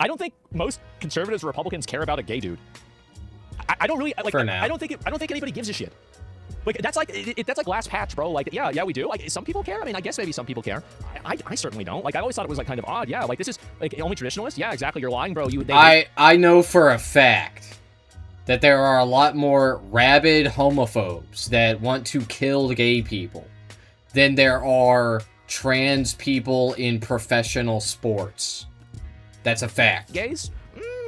I don't think most conservatives or Republicans care about a gay dude. I don't really like. For now. I don't think anybody gives a shit. Like that's like that's like last patch, bro. Like yeah, we do. Like some people care. I mean, I guess maybe some people care. I certainly don't. Like I always thought it was like kind of odd. Yeah, like this is like only traditionalists. Yeah, exactly. You're lying, bro. I know for a fact that there are a lot more rabid homophobes that want to kill gay people than there are trans people in professional sports. That's a fact. Gays?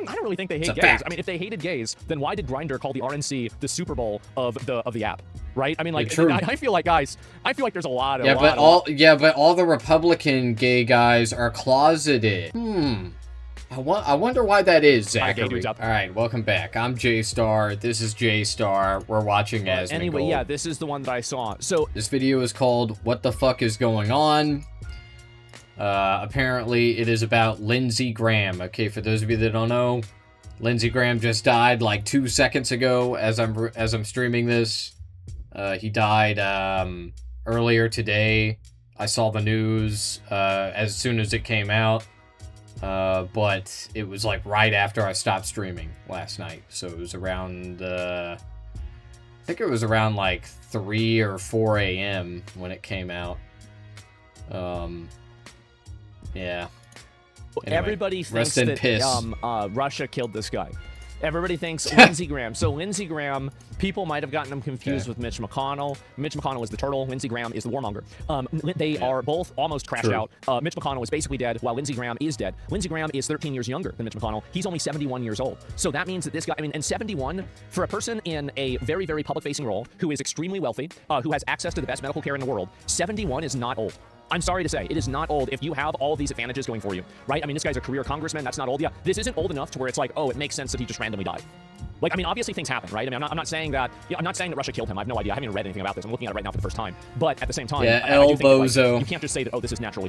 I don't really think they hate gays. Fact. I mean, if they hated gays, then why did Grindr call the RNC the Super Bowl of the app? Right? I mean, like, true. I feel like, guys, there's a lot of... but all the Republican gay guys are closeted. I wonder why that is, Zachary. All right, welcome back. I'm J-Star. This is J-Star. We're watching Asmongold. Anyway, yeah, this is the one that I saw. So this video is called "What the Fuck is Going On?" Apparently, it is about Lindsey Graham. Okay, for those of you that don't know, Lindsey Graham just died like 2 seconds ago. As I'm streaming this, he died earlier today. I saw the news as soon as it came out. But it was like right after I stopped streaming last night. So it was around, I think it was around like 3 or 4 a.m. when it came out. Yeah. Anyway, everybody thinks that piss. Russia killed this guy. Everybody thinks Lindsey Graham. So Lindsey Graham, people might have gotten him confused with Mitch McConnell. Mitch McConnell is the turtle. Lindsey Graham is the warmonger. They are both almost crashed out. Mitch McConnell is basically dead, while Lindsey Graham is dead. Lindsey Graham is 13 years younger than Mitch McConnell. He's only 71 years old. So that means that this guy, I mean, and 71, for a person in a very, very public-facing role, who is extremely wealthy, who has access to the best medical care in the world, 71 is not old. I'm sorry to say, it is not old if you have all these advantages going for you, right? I mean, this guy's a career congressman. That's not old. Yeah, this isn't old enough to where it's like, oh, it makes sense that he just randomly died. Like, I mean, obviously things happen, right? I mean, I'm not saying that. I'm not saying that Russia killed him. I have no idea. I haven't even read anything about this. I'm looking at it right now for the first time. But at the same time, yeah, I do think that, bozo. You can't just say that. Oh, this is natural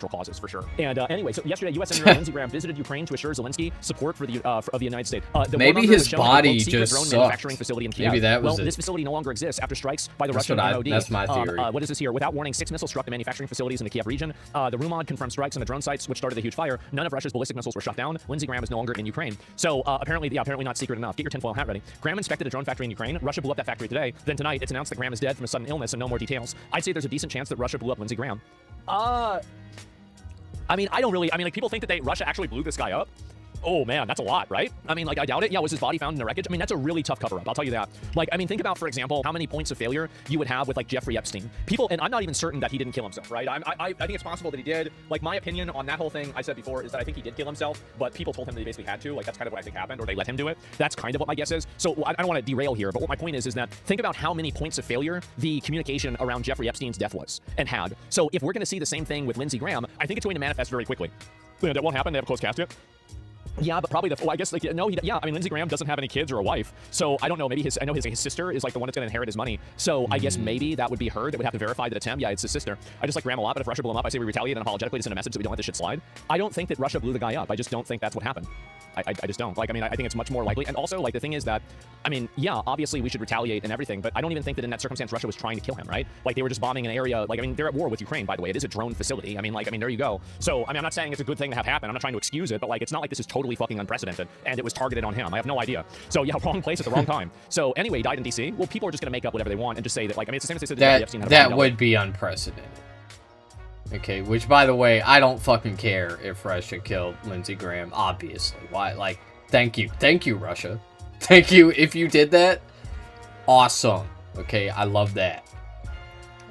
causes for sure. And anyway, so yesterday, U.S. Senator Lindsey Graham visited Ukraine to assure Zelensky support for the of the United States. Maybe his body just drone sucked. Manufacturing facility in Kiev. Maybe that was this facility no longer exists after strikes by the That's Russian MOD. That's my theory. What is this here? Without warning, 6 missiles struck the manufacturing facilities in the Kiev region. The Rumod confirmed strikes on the drone sites, which started a huge fire. None of Russia's ballistic missiles were shot down. Lindsey Graham is no longer in Ukraine. So apparently not secret enough. Get your tinfoil hat ready. Graham inspected a drone factory in Ukraine. Russia blew up that factory today. Then tonight, it's announced that Graham is dead from a sudden illness and no more details. I'd say there's a decent chance that Russia blew up Lindsey Graham. I mean, like, people think that Russia actually blew this guy up. Oh man, that's a lot, right? I mean, like, I doubt it. Yeah, was his body found in the wreckage? I mean, that's a really tough cover-up, I'll tell you that. Like, I mean, think about, for example, how many points of failure you would have with, like, Jeffrey Epstein. People, and I'm not even certain that he didn't kill himself, right? I think it's possible that he did. Like, my opinion on that whole thing, I said before, is that I think he did kill himself, but people told him that he basically had to. Like, that's kind of what I think happened, or they let him do it. That's kind of what my guess is. So I don't want to derail here, but what my point is that think about how many points of failure the communication around Jeffrey Epstein's death was and had. So if we're going to see the same thing with Lindsey Graham, I think it's going to manifest very quickly. That won't happen. They have a closed casket. Yeah, but probably I guess, like, no, I mean, Lindsey Graham doesn't have any kids or a wife, so I don't know, maybe I know his sister is, like, the one that's gonna inherit his money, so I guess maybe that would be her that would have to verify that it's him. Yeah, it's his sister. I just like Graham a lot, but if Russia blew him up, I say we retaliate and apologetically to send a message that we don't let this shit slide. I don't think that Russia blew the guy up. I just don't think that's what happened. I just don't. Like, I mean, I think it's much more likely. And also, like, the thing is that, I mean, yeah, obviously we should retaliate and everything, but I don't even think that in that circumstance Russia was trying to kill him, right? Like, they were just bombing an area. Like, I mean, they're at war with Ukraine, by the way. It is a drone facility. I mean, there you go. So, I mean, I'm not saying it's a good thing to have happen. I'm not trying to excuse it, but, like, it's not like this is totally fucking unprecedented and it was targeted on him. I have no idea. So, yeah, wrong place at the wrong time. So, anyway, he died in D.C. Well, people are just going to make up whatever they want and just say that, like, I mean, it's the same as they said that Epstein had that would be unprecedented. Okay, which, by the way, I don't fucking care if Russia killed Lindsey Graham, obviously. Why? Like, thank you, Russia. Thank you if you did that. Awesome. Okay, I love that.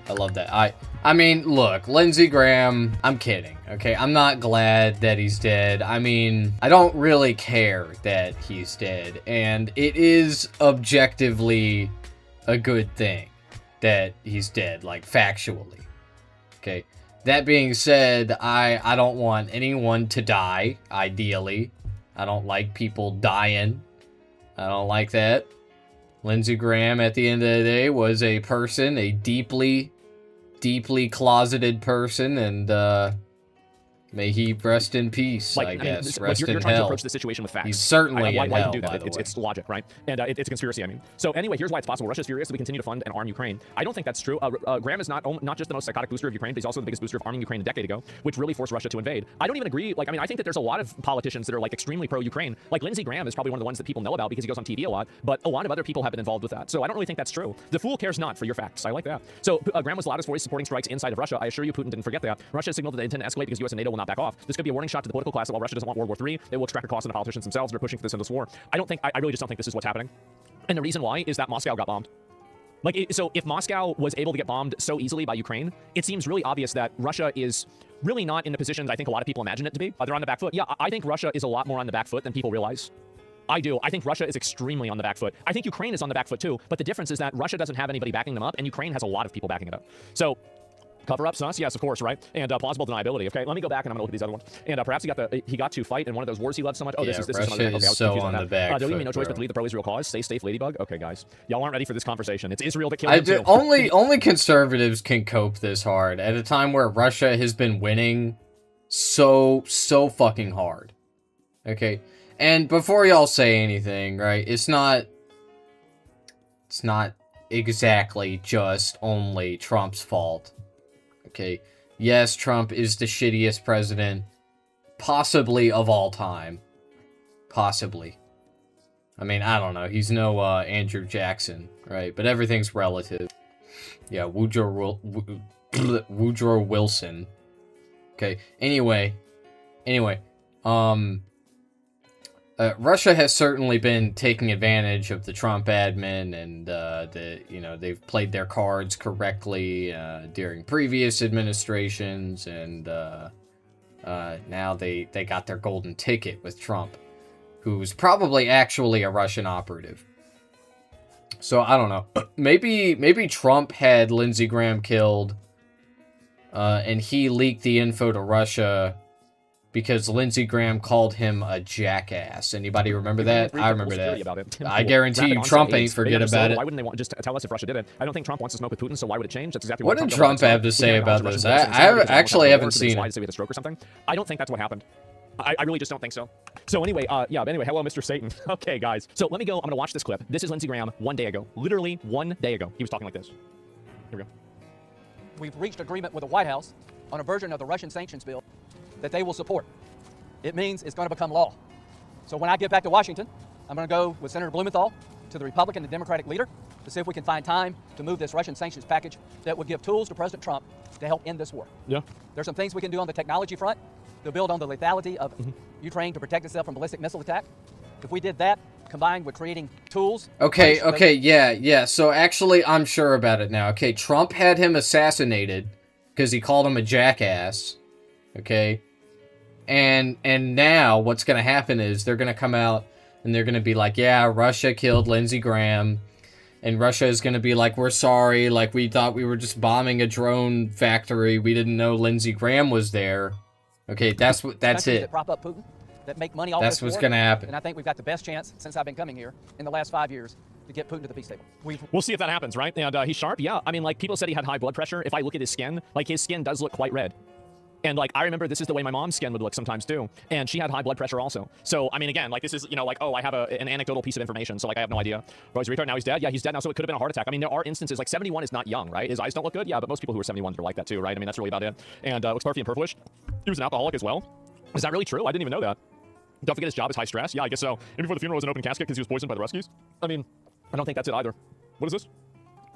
I mean, look, Lindsey Graham, I'm kidding, okay? I'm not glad that he's dead. I mean, I don't really care that he's dead, and it is objectively a good thing that he's dead, like, factually, okay? That being said, I don't want anyone to die, ideally. I don't like people dying. I don't like that. Lindsey Graham, at the end of the day, was a person, a deeply closeted person, and, May he rest in peace, I guess. Rest you're in trying to hell. approach the situation with facts. He's certainly in why hell, you do by that? the way. It's logic, right? And it's a conspiracy, I mean. So anyway, here's why it's possible. Russia's furious that we continue to fund and arm Ukraine. I don't think that's true. Graham is not just the most psychotic booster of Ukraine, but he's also the biggest booster of arming Ukraine a decade ago, which really forced Russia to invade. I don't even agree. Like, I mean, I think that there's a lot of politicians that are like extremely pro-Ukraine. Like Lindsey Graham is probably one of the ones that people know about because he goes on TV a lot, but a lot of other people have been involved with that. So I don't really think that's true. The fool cares not for your facts. I like that. So Graham was the loudest voice supporting strikes inside of Russia. I assure you, Putin didn't forget that. Russia has signaled that they intend to escalate because US and NATO will not back off. This could be a warning shot to the political class that while Russia doesn't want World War III, they will extract a cost on the politicians themselves. They're pushing for this endless war. I really just don't think this is what's happening. And the reason why is that Moscow got bombed. Like, so if Moscow was able to get bombed so easily by Ukraine, it seems really obvious that Russia is really not in the position that I think a lot of people imagine it to be. They're on the back foot. Yeah, I think Russia is a lot more on the back foot than people realize. I do. I think Russia is extremely on the back foot. I think Ukraine is on the back foot too, but the difference is that Russia doesn't have anybody backing them up, and Ukraine has a lot of people backing it up. So, cover up sus? Yes, of course, right? And plausible deniability. Okay, let me go back and I'm gonna look at these other ones. And perhaps he got to fight in one of those wars he loved so much. Oh, yeah, this Russia is another is okay, I was so confused on that. the back There foot, will be no choice but to lead the pro-Israel cause. Stay safe, Ladybug. Okay, guys, y'all aren't ready for this conversation. It's Israel that killed him too. Only conservatives can cope this hard at a time where Russia has been winning so fucking hard. Okay, and before y'all say anything, right? It's not exactly just only Trump's fault. Okay. Yes, Trump is the shittiest president, possibly of all time. Possibly. I mean, I don't know. He's no Andrew Jackson, right? But everything's relative. Yeah, Woodrow Wilson. Okay. Anyway, Russia has certainly been taking advantage of the Trump admin, and they've played their cards correctly during previous administrations, and now they got their golden ticket with Trump, who's probably actually a Russian operative. So I don't know. Maybe Trump had Lindsey Graham killed, and he leaked the info to Russia because Lindsey Graham called him a jackass. Anybody remember that? I remember that. I guarantee you Trump ain't forget about it. Why wouldn't they just tell us if Russia did it? I don't think Trump wants to smoke with Putin, so why would it change? That's exactly what did Trump have to say about this? I actually haven't seen it. Say we had a stroke or something. I don't think that's what happened. I really just don't think so. So anyway, hello, Mr. Satan. Okay, guys. So let me go. I'm going to watch this clip. This is Lindsey Graham 1 day ago. Literally 1 day ago. He was talking like this. Here we go. We've reached agreement with the White House on a version of the Russian sanctions bill that they will support. It means it's going to become law. So when I get back to Washington, I'm going to go with Senator Blumenthal to the Republican and Democratic leader to see if we can find time to move this Russian sanctions package that would give tools to President Trump to help end this war. Yeah. There's some things we can do on the technology front to build on the lethality of Ukraine to protect itself from ballistic missile attack. If we did that, combined with creating tools... Yeah. So actually, I'm sure about it now. Okay, Trump had him assassinated because he called him a jackass. Okay? And now what's going to happen is they're going to come out and they're going to be like, yeah, Russia killed Lindsey Graham. And Russia is going to be like, we're sorry. Like, we thought we were just bombing a drone factory. We didn't know Lindsey Graham was there. Okay, that's it. That prop up Putin, that make money off That's what's going to happen. And I think we've got the best chance since I've been coming here in the last 5 years to get Putin to the peace table. We'll see if that happens, right? And he's sharp. Yeah. I mean, like, people said he had high blood pressure. If I look at his skin, like, his skin does look quite red. And, like, I remember this is the way my mom's skin would look sometimes, too. And she had high blood pressure also. So, I mean, again, like, this is, like, oh, I have an anecdotal piece of information. So, like, I have no idea. Oh, he's a retard. Now he's dead. Yeah, he's dead now. So it could have been a heart attack. I mean, there are instances, like, 71 is not young, right? His eyes don't look good. Yeah, but most people who are 71 are like that, too, right? I mean, that's really about it. And looks puffy and purplish. He was an alcoholic as well. Is that really true? I didn't even know that. Don't forget his job is high stress. Yeah, I guess so. And before the funeral was an open casket because he was poisoned by the rescues. I mean, I don't think that's it either. What is this?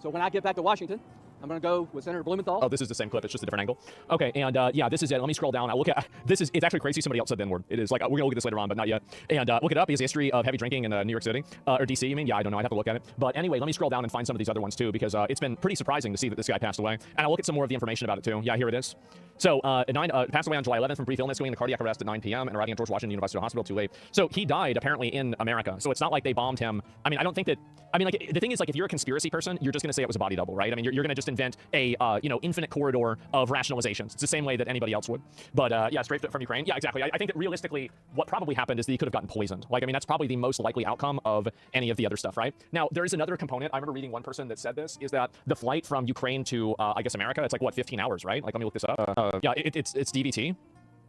So when I get back to Washington, I'm going to go with Senator Blumenthal. Oh, this is the same clip. It's just a different angle. Okay, and yeah, this is it. Let me scroll down. I'll look at this. It's actually crazy. Somebody else said the N-word. It is like, we're going to look at this later on, but not yet. And look it up. He has a history of heavy drinking in New York City. Or D.C., you mean? Yeah, I don't know. I'd have to look at it. But anyway, let me scroll down and find some of these other ones, too, because it's been pretty surprising to see that this guy passed away. And I'll look at some more of the information about it, too. Yeah, here it is. So, passed away on July 11th from brief illness, going into cardiac arrest at 9 p.m. and arriving at George Washington University Hospital too late. So he died apparently in America. So it's not like they bombed him. I mean, I don't think that. I mean, like, the thing is, like, if you're a conspiracy person, you're just going to say it was a body double, right? I mean, you're going to just invent a infinite corridor of rationalizations. It's the same way that anybody else would. But yeah, straight from Ukraine. Yeah, exactly. I think that realistically, what probably happened is that he could have gotten poisoned. Like, I mean, that's probably the most likely outcome of any of the other stuff, right? Now, there is another component. I remember reading one person that said this is that the flight from Ukraine to I guess America, it's like what 15 hours, right? Like, let me look this up. Yeah, it's DVT.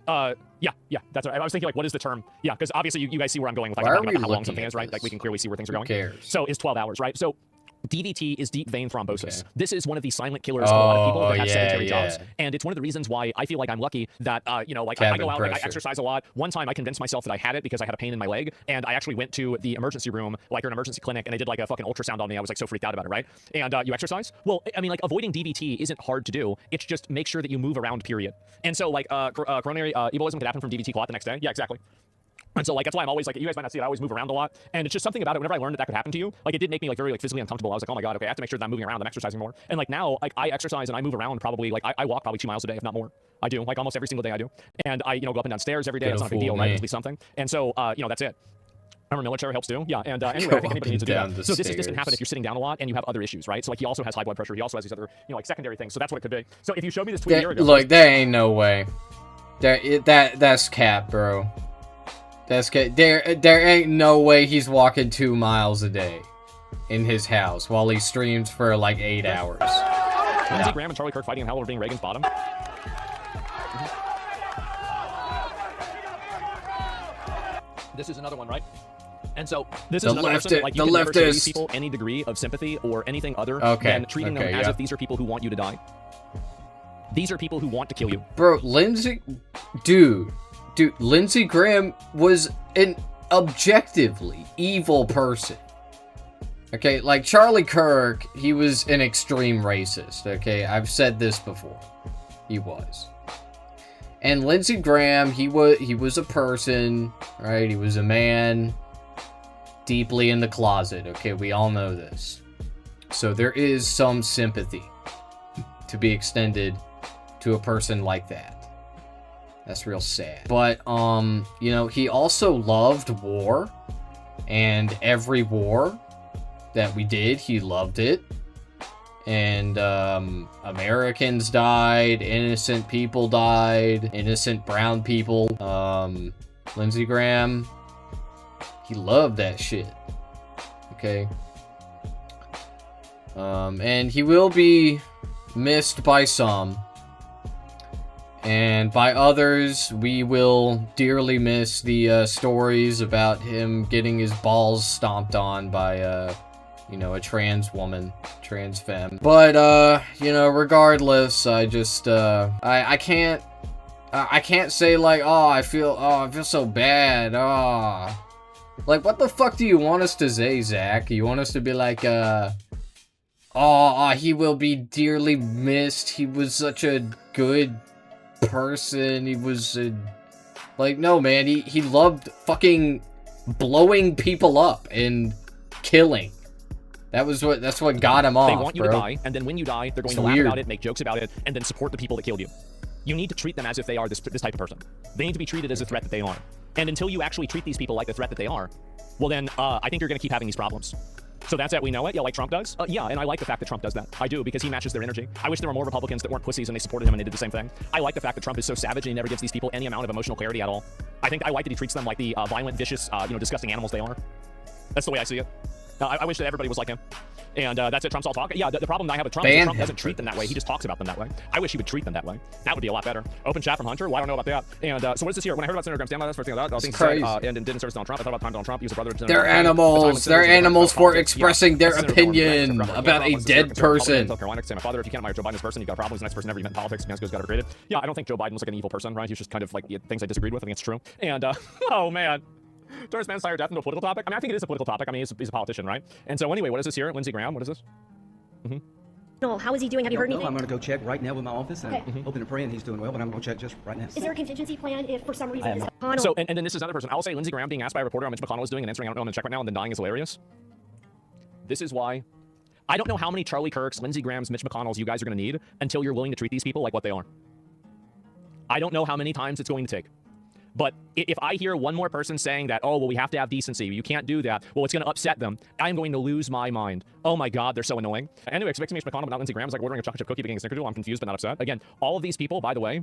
Yeah, that's right. I was thinking, like, what is the term? Yeah, because obviously you guys see where I'm going with, like, Why I'm are talking we about how long looking something at is, right? this? Like, we can clearly see where things are Who going. cares? So is 12 hours, right? So DVT is deep vein thrombosis. Okay. This is one of the silent killers of a lot of people that have yeah, sedentary jobs. yeah. And it's one of the reasons why I feel like I'm lucky that, you know, like I Cabin go out, like I pressure. exercise a lot. One time I convinced myself that I had it because I had a pain in my leg. And I actually went to the emergency room, like, or an emergency clinic, and they did like a fucking ultrasound on me. I was like so freaked out about it, right? And you exercise? Well, I mean, like, avoiding DVT isn't hard to do. It's just make sure that you move around, period. And so, like, coronary embolism can happen from DVT clot the next day. Yeah, exactly. And so, like, that's why I'm always, like, you guys might not see it, I always move around a lot. And it's just something about it, whenever I learned that could happen to you, like, it did make me, like, very, like, physically uncomfortable. I was like, oh my God, okay, I have to make sure that I'm moving around, I'm exercising more. And, like, now, like, I exercise and I move around probably, like, I walk probably 2 miles a day, if not more. I do, like, almost every single day I do. And I, you know, go up and down stairs every day. That's not a big deal, right? It must be something. And so, you know, that's it. Remember, military helps too. Yeah, and anyway, I think anybody needs to do that. So this can happen if you're sitting down a lot and you have other issues, right? So, like, he also has high blood pressure. He also has these other, you know, like, secondary things. So that's what it could be. So if you showed me this tweet a year ago, Look, there ain't no way. That's cap, bro. There ain't no way he's walking 2 miles a day in his house while he streams for like 8 hours. Lindsey Graham and Charlie Kirk fighting in hell over being Reagan's bottom. This is another one, right? And so this is another person, like, you can never show these people any degree of sympathy or anything other than treating them as if these are people who want you to die. These are people who want to kill you. Bro, Dude, Lindsey Graham was an objectively evil person. Okay, like Charlie Kirk, he was an extreme racist, okay? I've said this before. He was. And Lindsey Graham, he was a person, right? He was a man deeply in the closet, okay? We all know this. So there is some sympathy to be extended to a person like that. That's real sad. But, you know, he also loved war. And every war that we did, he loved it. And, Americans died. Innocent people died. Innocent brown people. Lindsey Graham, he loved that shit. Okay? And he will be missed by some. And by others, we will dearly miss the stories about him getting his balls stomped on by, you know, a trans woman, trans femme. But, you know, regardless, I just, I can't say like, oh, I feel so bad, Like, what the fuck do you want us to say, Zach? You want us to be like, he will be dearly missed. He was such a good person. He was like, no, man, he loved fucking blowing people up and killing. That's what got him off. They want you to die, and then when you die, they're going to laugh about it, make jokes about it, and then support the people that killed you. You need to treat them as if they are this type of person. They need to be treated as a threat that they are. And until you actually treat these people like the threat that they are, well then, I think you're going to keep having these problems. So that's it, we know it, yeah, like Trump does? Yeah, and I like the fact that Trump does that. I do, because he matches their energy. I wish there were more Republicans that weren't pussies and they supported him and they did the same thing. I like the fact that Trump is so savage and he never gives these people any amount of emotional clarity at all. I like that he treats them like the violent, vicious, you know, disgusting animals they are. That's the way I see it. I wish that everybody was like him. And that's it, Trump's all talk. Yeah, the problem I have with Trump is that Trump doesn't treat them that way. He just talks about them that way. I wish he would treat them that way. That would be a lot better. Open chat from Hunter? Well, I don't know about that. And so what is this here? When I heard about Senator Graham's that's the first thing I thought. Things said, and didn't service Donald Trump. I thought about time Donald Trump. He was a brother to They're animals. They're animals for expressing their opinion about a dead person. Carolina, say my father, if you can't admire Joe Biden as a person, you've got a problem. He's the next person ever you met in politics. Man's got created. Yeah, I don't think Joe Biden was like an evil person, right? He's just kind of like things I disagreed with. I think it's true. And oh man. Turns man's sire death into a political topic? I mean, I think it is a political topic. I mean, he's a politician, right? And so anyway, what is this here? Lindsey Graham, what is this? No, how is he doing? Have you heard anything? I'm going to go check right now with my office. And hoping and praying he's doing well, but I'm going to check just right now. Is there a contingency plan if for some reason McConnell... So, and then this is another person. I'll say Lindsey Graham being asked by a reporter how Mitch McConnell is doing and answering, I don't know, I'm going to check right now, and then dying is hilarious. This is why. I don't know how many Charlie Kirks, Lindsey Grahams, Mitch McConnells you guys are going to need until you're willing to treat these people like what they are. I don't know how many times it's going to take. But if I hear one more person saying that, oh, well, we have to have decency, you can't do that, well, it's going to upset them, I'm going to lose my mind. Oh my God, they're so annoying. Anyway, expecting Mitch McConnell, but not Lindsey Graham, is like ordering a chocolate chip cookie, being a snickerdoodle. I'm confused, but not upset. Again, all of these people, by the way,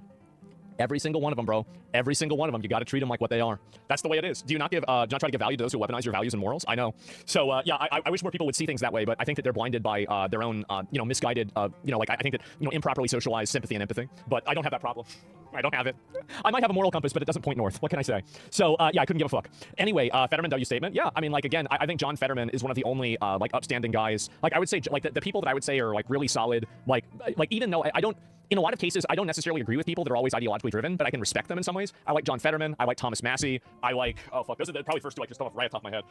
Every single one of them, bro. Every single one of them. You got to treat them like what they are. That's the way it is. Do you not try to give value to those who weaponize your values and morals? I know. So yeah, I wish more people would see things that way, but I think that they're blinded by their own, misguided, like I think that, improperly socialized sympathy and empathy. But I don't have that problem. I don't have it. I might have a moral compass, but it doesn't point north. What can I say? So yeah, I couldn't give a fuck. Anyway, Fetterman W statement. Yeah, I mean, like again, I think John Fetterman is one of the only like upstanding guys. Like I would say, like the people that I would say are like really solid. Like even though I don't. In a lot of cases, I don't necessarily agree with people that are always ideologically driven, but I can respect them in some ways. I like John Fetterman. I like Thomas Massey. I like, oh fuck, those are the probably first two like just off right off the top of my head.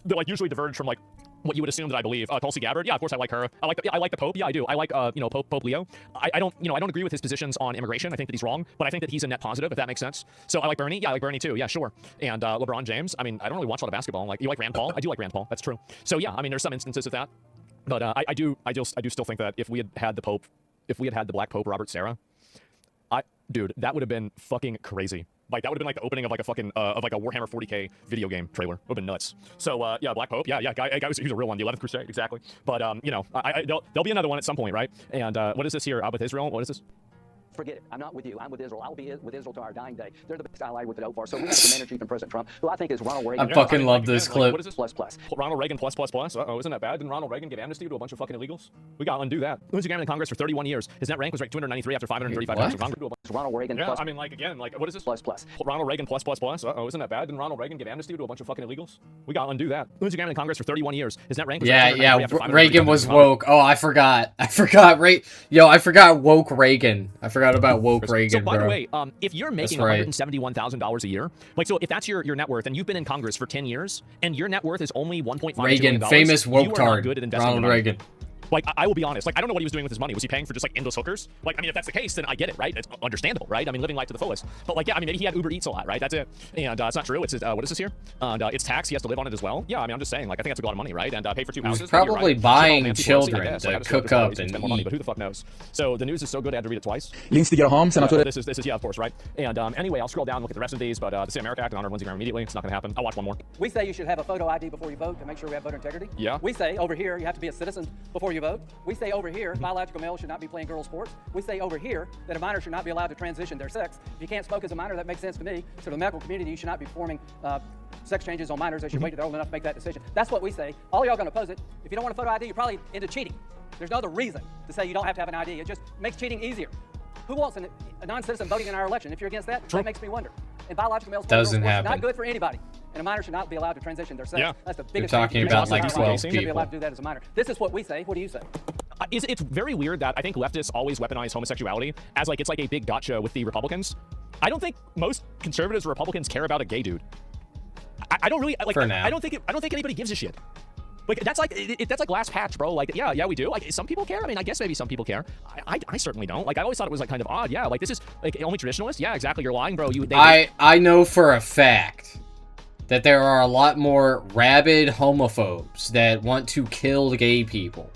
They like usually diverge from like what you would assume that I believe. Tulsi Gabbard, yeah, of course I like her. I like the Pope, yeah, I do. I like Pope Leo. I don't agree with his positions on immigration. I think that he's wrong, but I think that he's a net positive, if that makes sense. So I like Bernie, yeah, I like Bernie too, yeah, sure. And LeBron James, I mean, I don't really watch a lot of basketball. Like you like Rand Paul? I do like Rand Paul. That's true. So yeah, I mean, there's some instances of that, but I do still think that if we had the Pope, if we had had the Black Pope Robert Sarah. Dude, that would have been fucking crazy. Like, that would have been like the opening of like a fucking, of like a Warhammer 40K video game trailer. Would have been nuts. So, yeah, Black Pope. Yeah, guy was, he was a real one, the 11th Crusade, exactly. But, there'll be another one at some point, right? And, what is this here? With Israel? What is this? Forget it. I'm not with you. I'm with Israel. I will be with Israel to our dying day. They're the best ally with the dope for. So we have Commander-in-Chief and President Trump, who I think is Ronald Reagan. I fucking love this clip. What is this? Plus. Ronald Reagan plus. Uh-oh, isn't that bad? Didn't Ronald Reagan give amnesty to a bunch of fucking illegals? We got to undo that. Lindsey Graham in Congress for 31 years. His net rank was ranked 293 after 535 years of Congress. Ronald Reagan plus. I mean, like, again, like, what is this? Plus. Ronald Reagan plus. Uh-oh, isn't that bad? Didn't Ronald Reagan give amnesty to a bunch of fucking illegals? We got to undo that. Lindsey Graham in Congress for 31 years. His net rank was Reagan was woke. Oh, I forgot. I forgot woke Reagan. I forgot about woke Reagan. So by the way, if you're making $171,000 a year, like, so if that's your net worth, and you've been in Congress for 10 years, and your net worth is only $1.5 million, famous woke tard, Ronald Reagan. Like, I will be honest. Like, I don't know what he was doing with his money. Was he paying for just, like, endless hookers? Like, I mean, if that's the case, then I get it, right? It's understandable, right? I mean, living life to the fullest. But, like, yeah, I mean, maybe he had Uber Eats a lot, right? That's it. And it's not true. It's, what is this here? And it's tax. He has to live on it as well. Yeah, I mean, I'm just saying. Like, I think that's a lot of money, right? And pay for 2 houses. He's probably buying children to cook up and eat. But who the fuck knows? So the news is so good, I had to read it twice. Links to get home. This is, yeah, of course, right? And anyway, I'll scroll down and look at the rest of these. But the Save America Act in honor of Lindsey Graham immediately. It's not going to happen. I'll watch one more. We say you should have a photo ID before you vote to make sure we have voter integrity. Yeah. We say over here you have to be a citizen before you vote. We say over here biological males should not be playing girls' sports. We say over here that a minor should not be allowed to transition their sex. If you can't smoke as a minor, that makes sense to me. So to the medical community, you should not be performing sex changes on minors. They should wait till they're old enough to make that decision. That's what we say. All y'all going to oppose it. If you don't want a photo ID, you're probably into cheating. There's no other reason to say you don't have to have an ID. It just makes cheating easier. Who wants a non-citizen voting in our election? If you're against that, that makes me wonder. And biological males doesn't happen. Not good for anybody. And a minor should not be allowed to transition their sex. Yeah. That's the biggest. You're talking about like 12 people. Be allowed to do that as a minor. This is what we say. What do you say? It's very weird that I think leftists always weaponize homosexuality as like it's like a big gotcha with the Republicans. I don't think most conservatives or Republicans care about a gay dude. I don't really like. For now. I don't think anybody gives a shit. Like that's like last patch, bro. Like yeah, we do. Like some people care. I mean, I guess maybe some people care. I certainly don't. Like I always thought it was like kind of odd. Yeah, like this is like only traditionalists. Yeah, exactly. You're lying, bro. I know for a fact that there are a lot more rabid homophobes that want to kill gay people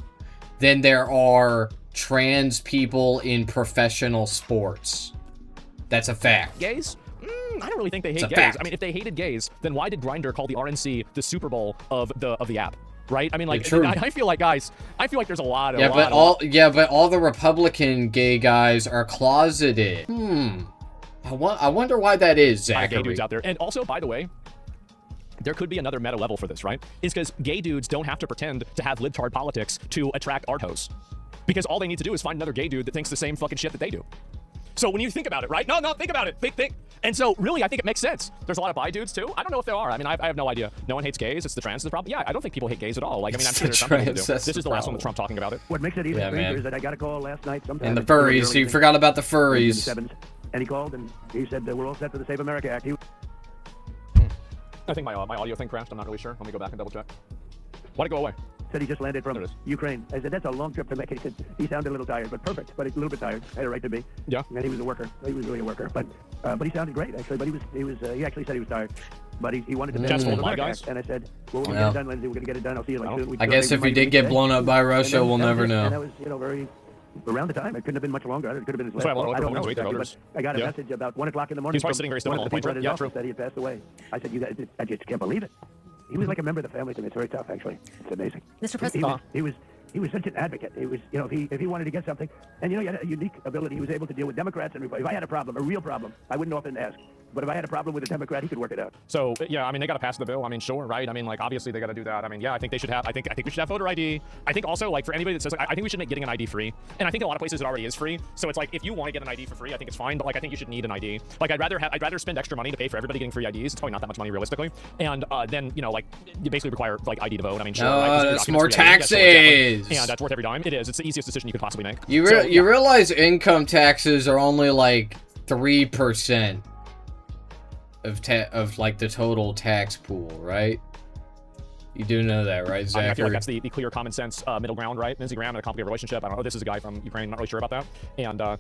than there are trans people in professional sports. That's a fact. Gays? I don't really think they hate gays. I mean, if they hated gays, then why did Grindr call the RNC the Super Bowl of the app? Right? I mean, like, I feel like, guys, there's a lot of... but all the Republican gay guys are closeted. I wonder why that is, Zachary. Gay dudes out there. And also, by the way, there could be another meta level for this, right? Is because gay dudes don't have to pretend to have libtard politics to attract art hosts. Because all they need to do is find another gay dude that thinks the same fucking shit that they do. So when you think about it, right? No, think about it. Think. And so really, I think it makes sense. There's a lot of bi dudes too. I don't know if there are. I mean, I have no idea. No one hates gays. It's the trans is the problem. Yeah, I don't think people hate gays at all. Like, I mean, I'm sure there's some people who do. This is the last one with Trump talking about it. What makes it even stranger is that I got a call last night sometime. And the furries. You forgot about the furries. And he called and he said that we're all set for the Save America Act. I think my audio thing crashed. I'm not really sure. Let me go back and double check. Why'd it go away? Said he just landed from Ukraine. I said, that's a long trip to make. He said he sounded a little tired, but perfect. But a little bit tired. Had a right to be. Yeah. And he was a worker. He was really a worker. But he sounded great actually. But he actually said he was tired. But he wanted to. That's my guys. And I said, well, we're gonna get it done, Lindsay. We're gonna get it done. I'll see you like soon. I guess if he did get blown up by Russia, we'll never know. And that was, very. Around the time, it couldn't have been much longer. It could have been as late. I don't know exactly, but I got a message about 1 o'clock in the morning. He's probably sitting very still. Yeah, true. That he had passed away. I said, you guys, I just can't believe it. He was like a member of the family to me. It's very tough, actually. It's amazing. Mr. President. He was he was such an advocate. He was, you know, if he wanted to get something, and you know, he had a unique ability. He was able to deal with Democrats and Republicans. If I had a problem, a real problem, I wouldn't often ask. But if I had a problem with a Democrat, he could work it out. So yeah, I mean, they got to pass the bill. I mean, sure, right? I mean, like obviously they got to do that. I mean, yeah, I think they should have. I think we should have voter ID. I think also like for anybody that says, like, I think we should make getting an ID free. And I think in a lot of places it already is free. So it's like if you want to get an ID for free, I think it's fine. But like I think you should need an ID. Like I'd rather spend extra money to pay for everybody getting free IDs. It's probably not that much money realistically. And then you know like you basically require like ID to vote. I mean, sure, right? That's more taxes. Yeah, that's worth every dime. It is. It's the easiest decision you could possibly make. You realize income taxes are only like 3% of like the total tax pool, right? You do know that, right, Zach? I mean, I feel like that's the clear common sense middle ground, right? Lindsey Graham in a complicated relationship. I don't know. This is a guy from Ukraine. Not really sure about that. And all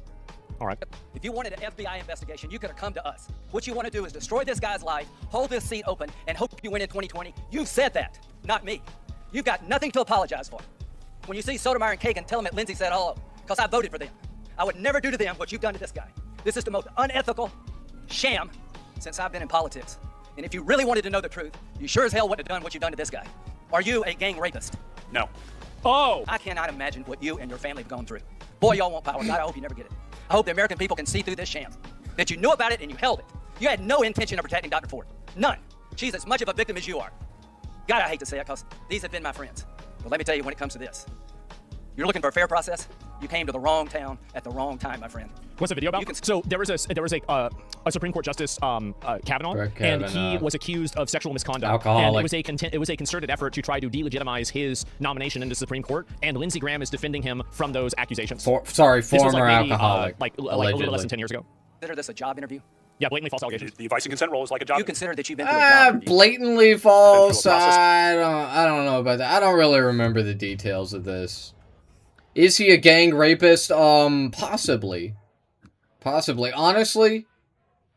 right. If you wanted an FBI investigation, you could have come to us. What you want to do is destroy this guy's life, hold this seat open, and hope you win in 2020. You said that, not me. You've got nothing to apologize for. When you see Sotomayor and Kagan, tell them that Lindsey said all over, because I voted for them. I would never do to them what you've done to this guy. This is the most unethical sham since I've been in politics. And if you really wanted to know the truth, you sure as hell wouldn't have done what you've done to this guy. Are you a gang rapist? No. Oh! I cannot imagine what you and your family have gone through. Boy, y'all want power. God, I hope you never get it. I hope the American people can see through this sham. That you knew about it and you held it. You had no intention of protecting Dr. Ford. None. She's as much of a victim as you are. God, I hate to say it because these have been my friends. But let me tell you when it comes to this. You're looking for a fair process? You came to the wrong town at the wrong time, my friend. What's the video about? So there was a Supreme Court Justice Kavanaugh, and he was accused of sexual misconduct. Alcoholic. And it was a concerted effort to try to delegitimize his nomination into the Supreme Court. And Lindsey Graham is defending him from those accusations. Former alcoholic. Like a little less than 10 years ago. Consider this a job interview? Yeah, blatantly false allegations. The advice and consent role is like a job. You consider that you've been through a job interview? Blatantly false. I don't know about that. I don't really remember the details of this. Is he a gang rapist? Possibly. Possibly. Honestly,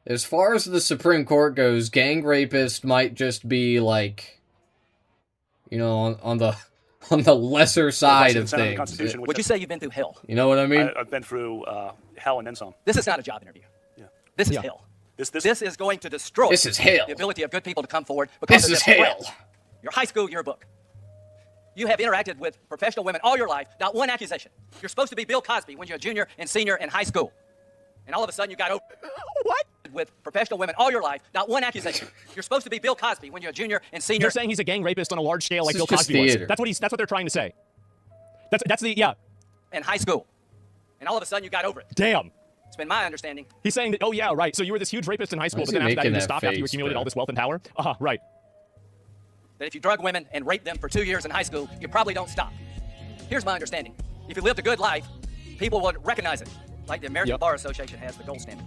as far as the Supreme Court goes, gang rapist might just be like, you know, on the lesser side of things. Would you say you've been through hell? You know what I mean? I've been through hell and then some. This is not a job interview. Yeah. This is hell. This is going to destroy hell. The ability of good people to come forward because this of is hell. Your high school yearbook. You have interacted with professional women all your life, not one accusation. You're supposed to be Bill Cosby when you're a junior and senior in high school. And all of a sudden you got over. What? With professional women all your life, not one accusation. You're supposed to be Bill Cosby when you're a junior and senior. You're saying he's a gang rapist on a large scale like Bill Cosby was. That's what they're trying to say. That's the, yeah. In high school. And all of a sudden you got over it. Damn. It's been my understanding. He's saying that, oh yeah, right. So you were this huge rapist in high school, but then after that you just stopped after you accumulated all this wealth and power? Right. That if you drug women and raped them for 2 years in high school, you probably don't stop. Here's my understanding. If you lived a good life, people would recognize it, like the American Bar Association has the gold standard.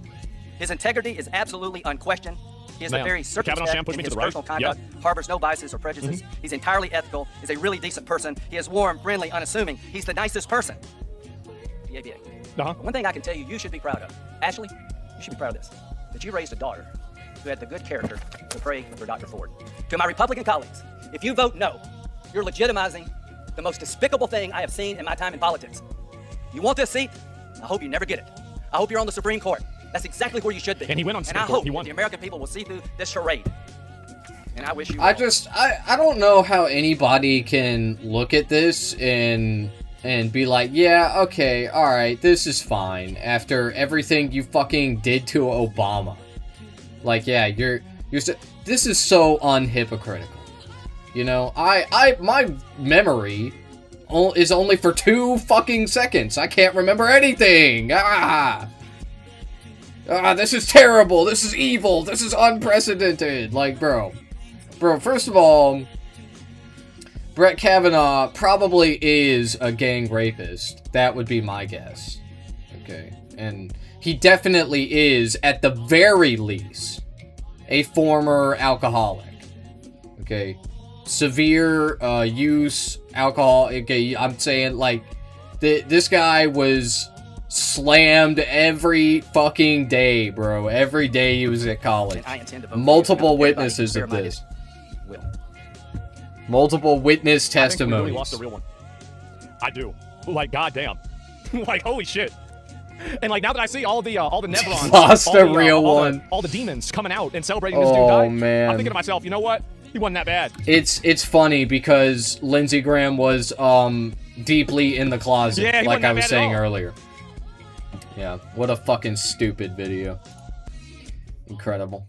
His integrity is absolutely unquestioned. He is a very circumspect in his personal conduct, harbors no biases or prejudices. He's entirely ethical, is a really decent person. He is warm, friendly, unassuming. He's the nicest person. One thing I can tell you, you should be proud of. Ashley, you should be proud of this. That you raised a daughter who had the good character to pray for Dr. Ford. To my Republican colleagues, if you vote no, you're legitimizing the most despicable thing I have seen in my time in politics. You want this seat? I hope you never get it. I hope you're on the Supreme Court. That's exactly where you should be. And he went on Supreme Court. And I hope the American people will see through this charade. And I wish you I don't know how anybody can look at this and be like, yeah, okay, alright, this is fine, after everything you fucking did to Obama. Like, yeah, this is so unhypocritical. You know, my memory is only for 2 fucking seconds. I can't remember anything. This is terrible. This is evil. This is unprecedented. Like, bro, first of all, Brett Kavanaugh probably is a gang rapist. That would be my guess. Okay. And he definitely is, at the very least, a former alcoholic. Okay. Severe use, alcohol. Okay, I'm saying, like, this guy was slammed every fucking day, bro. Every day he was at college. Multiple witnesses of this. Multiple witness testimonies. I think we really lost the real one. I do. Like, goddamn. Like, holy shit. And like, now that I see all the Nevrons, lost a real one. All the demons coming out and celebrating this dude died. Man. I'm thinking to myself, you know what? He wasn't that bad. It's funny because Lindsey Graham was deeply in the closet, Yeah, he like wasn't I that was mad at saying all. earlier. Yeah, what a fucking stupid video. Incredible.